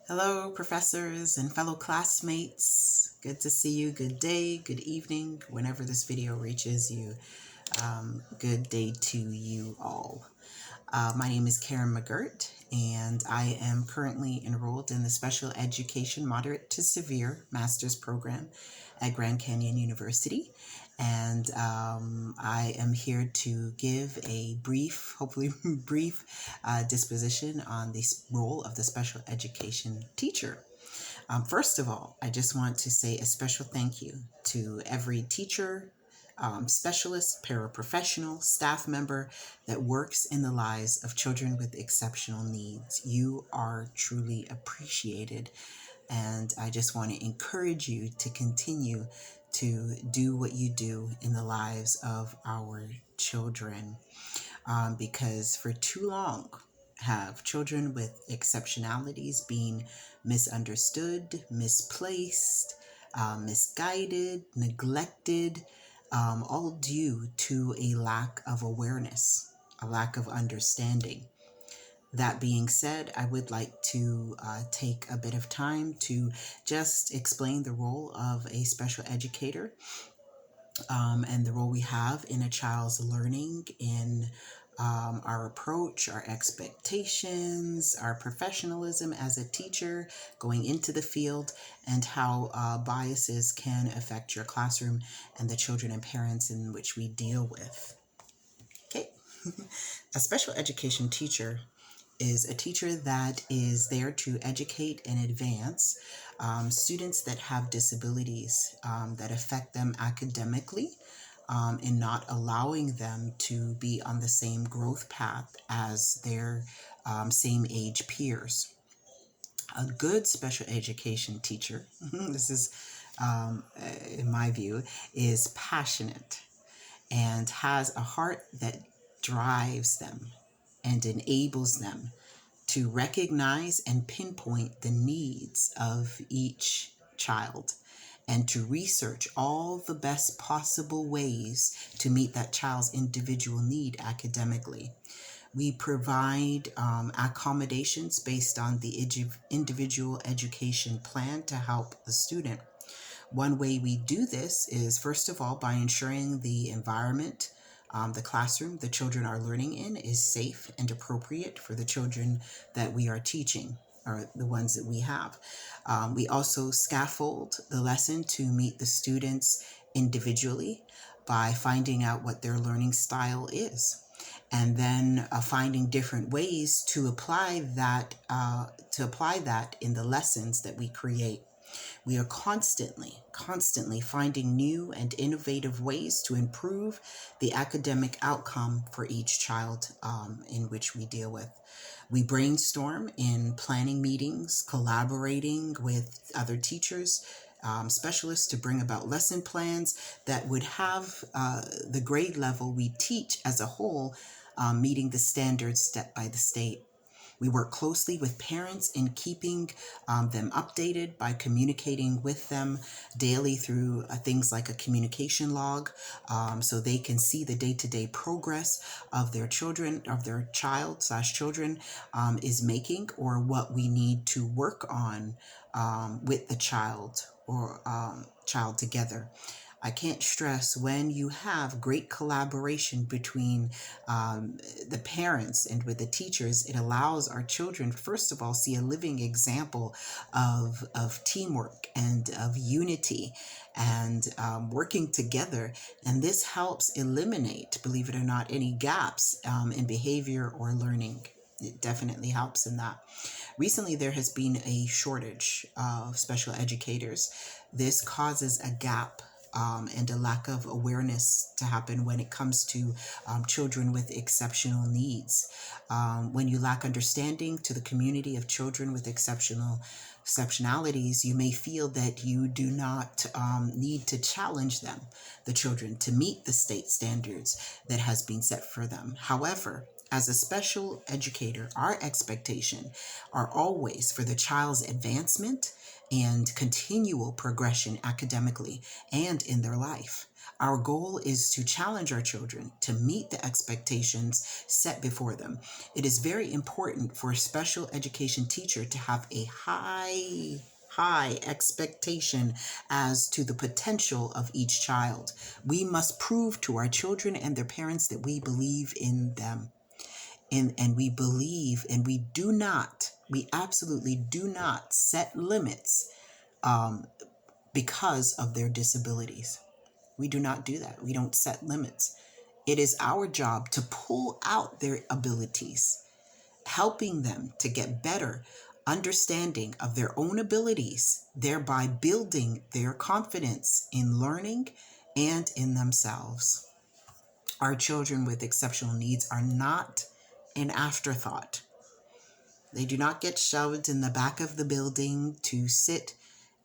Hello, professors and fellow classmates. Good to see you. Good day, good evening, whenever this video reaches you. Good day to you all. My name is Karen McGirt, and I am currently enrolled in the Special Education Moderate to Severe Master's Program at Grand Canyon University. And I am here to give a brief, hopefully brief, disposition on the role of the special education teacher. First of all, I just want to say a special thank you to every teacher, specialist, paraprofessional, staff member that works in the lives of children with exceptional needs. You are truly appreciated, and I just want to encourage you to continue to do what you do in the lives of our children, because for too long have children with exceptionalities being misunderstood, misplaced, misguided, neglected, all due to a lack of awareness, a lack of understanding. That being said, I would like to take a bit of time to just explain the role of a special educator, and the role we have in a child's learning, in our approach, our expectations, our professionalism as a teacher going into the field, and how biases can affect your classroom and the children and parents in which we deal with. Okay. A special education teacher is a teacher that is there to educate and advance students that have disabilities that affect them academically, and not allowing them to be on the same growth path as their same age peers. A good special education teacher, this is in my view, is passionate and has a heart that drives them and enables them to recognize and pinpoint the needs of each child, and to research all the best possible ways to meet that child's individual need academically. We provide accommodations based on the individual education plan to help the student. One way we do this is, first of all, by ensuring the environment, the classroom the children are learning in, is safe and appropriate for the children that we are teaching, or the ones that we have. We also scaffold the lesson to meet the students individually by finding out what their learning style is, and then finding different ways to apply that in the lessons that we create. We are constantly finding new and innovative ways to improve the academic outcome for each child in which we deal with. We brainstorm in planning meetings, collaborating with other teachers, specialists, to bring about lesson plans that would have the grade level we teach as a whole meeting the standards set by the state. We work closely with parents in keeping them updated by communicating with them daily through things like a communication log, so they can see the day-to-day progress of their children, of their child/children is making, or what we need to work on with the child, or child together. I can't stress, when you have great collaboration between the parents and with the teachers, it allows our children, first of all, see a living example of teamwork and of unity and working together. And this helps eliminate, believe it or not, any gaps in behavior or learning. It definitely helps in that. Recently, there has been a shortage of special educators. This causes a gap and a lack of awareness to happen when it comes to children with exceptional needs. When you lack understanding to the community of children with exceptionalities, you may feel that you do not need to challenge them, the children, to meet the state standards that has been set for them. However, as a special educator, our expectation are always for the child's advancement and continual progression academically and in their life. Our goal is to challenge our children to meet the expectations set before them. It is very important for a special education teacher to have a high expectation as to the potential of each child. We must prove to our children and their parents that we believe in them. And we believe, and we absolutely do not set limits because of their disabilities. We do not do that. We don't set limits. It is our job to pull out their abilities, helping them to get better understanding of their own abilities, thereby building their confidence in learning and in themselves. Our children with exceptional needs are not an afterthought. They do not get shoved in the back of the building to sit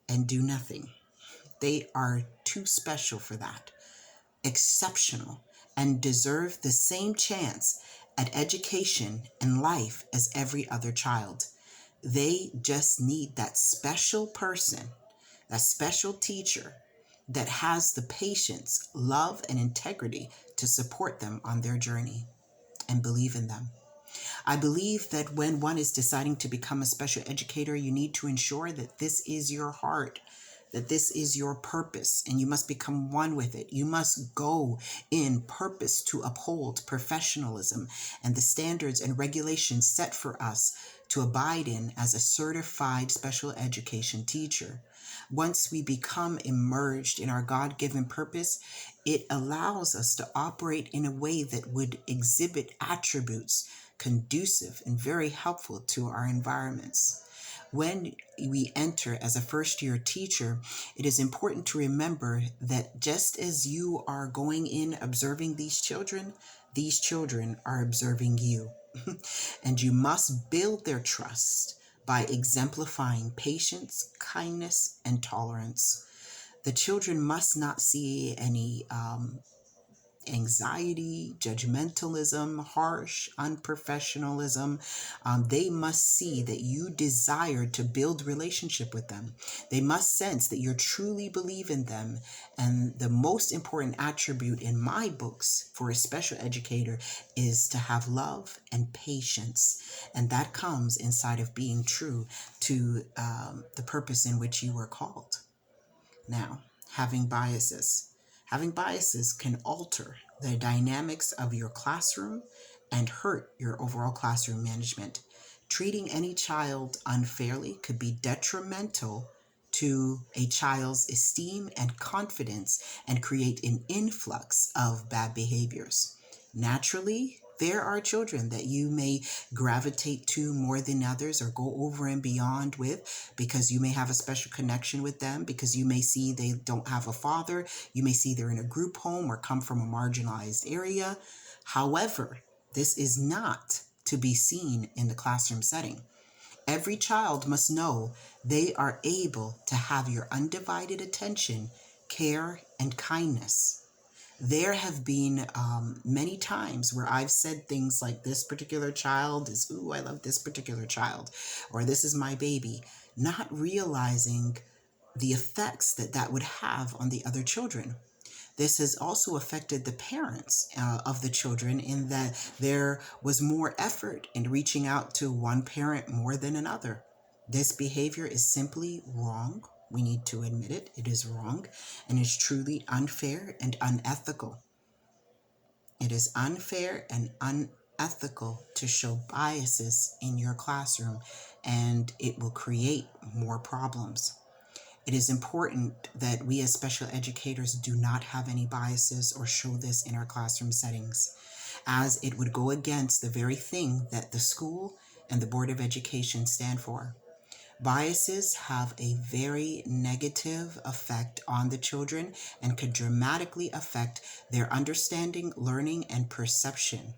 and do nothing. They are too special for that, exceptional, and deserve the same chance at education and life as every other child. They just need that special person, that special teacher that has the patience, love, and integrity to support them on their journey and believe in them. I believe that when one is deciding to become a special educator, you need to ensure that this is your heart, that this is your purpose, and you must become one with it. You must go in purpose to uphold professionalism and the standards and regulations set for us to abide in as a certified special education teacher. Once we become immersed in our God-given purpose, it allows us to operate in a way that would exhibit attributes conducive and very helpful to our environments. When we enter as a first-year teacher, it is important to remember that just as you are going in observing these children are observing you. And you must build their trust by exemplifying patience, kindness, and tolerance. The children must not see any anxiety, judgmentalism, harsh unprofessionalism. They must see that you desire to build relationship with them. They must sense that you truly believe in them. And the most important attribute in my books for a special educator is to have love and patience. And that comes inside of being true to the purpose in which you were called. Now, having biases. Having biases can alter the dynamics of your classroom and hurt your overall classroom management. Treating any child unfairly could be detrimental to a child's esteem and confidence and create an influx of bad behaviors. Naturally, there are children that you may gravitate to more than others or go over and beyond with because you may have a special connection with them, because you may see they don't have a father, you may see they're in a group home or come from a marginalized area. However, this is not to be seen in the classroom setting. Every child must know they are able to have your undivided attention, care, and kindness. There have been many times where I've said things like, this particular child is, ooh, I love this particular child, or this is my baby, not realizing the effects that that would have on the other children. This has also affected the parents of the children in that there was more effort in reaching out to one parent more than another. This behavior is simply wrong. We need to admit it. It is wrong and is truly unfair and unethical. It is unfair and unethical to show biases in your classroom, and it will create more problems. It is important that we as special educators do not have any biases or show this in our classroom settings, as it would go against the very thing that the school and the Board of Education stand for. Biases have a very negative effect on the children and could dramatically affect their understanding, learning, and perception.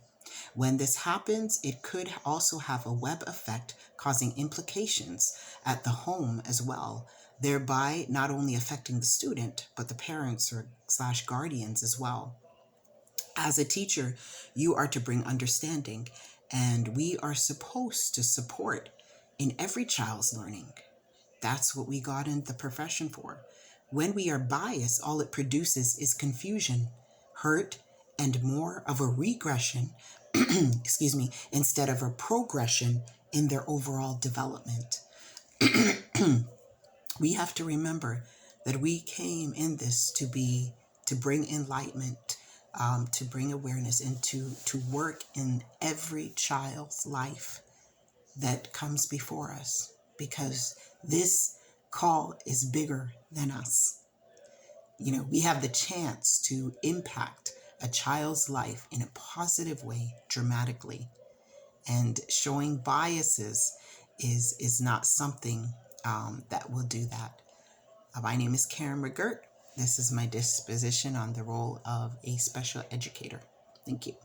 When this happens, it could also have a web effect, causing implications at the home as well, thereby not only affecting the student, but the parents or / guardians as well. As a teacher, you are to bring understanding, and we are supposed to support in every child's learning. That's what we got in the profession for. When we are biased, all it produces is confusion, hurt, and more of a regression, excuse me, instead of a progression in their overall development. We have to remember that we came in this to bring enlightenment, to bring awareness, and to work in every child's life that comes before us, because this call is bigger than us. We have the chance to impact a child's life in a positive way dramatically, and showing biases is not something that will do that. My name is Karen McGirt. This is my disposition on the role of a special educator. Thank you.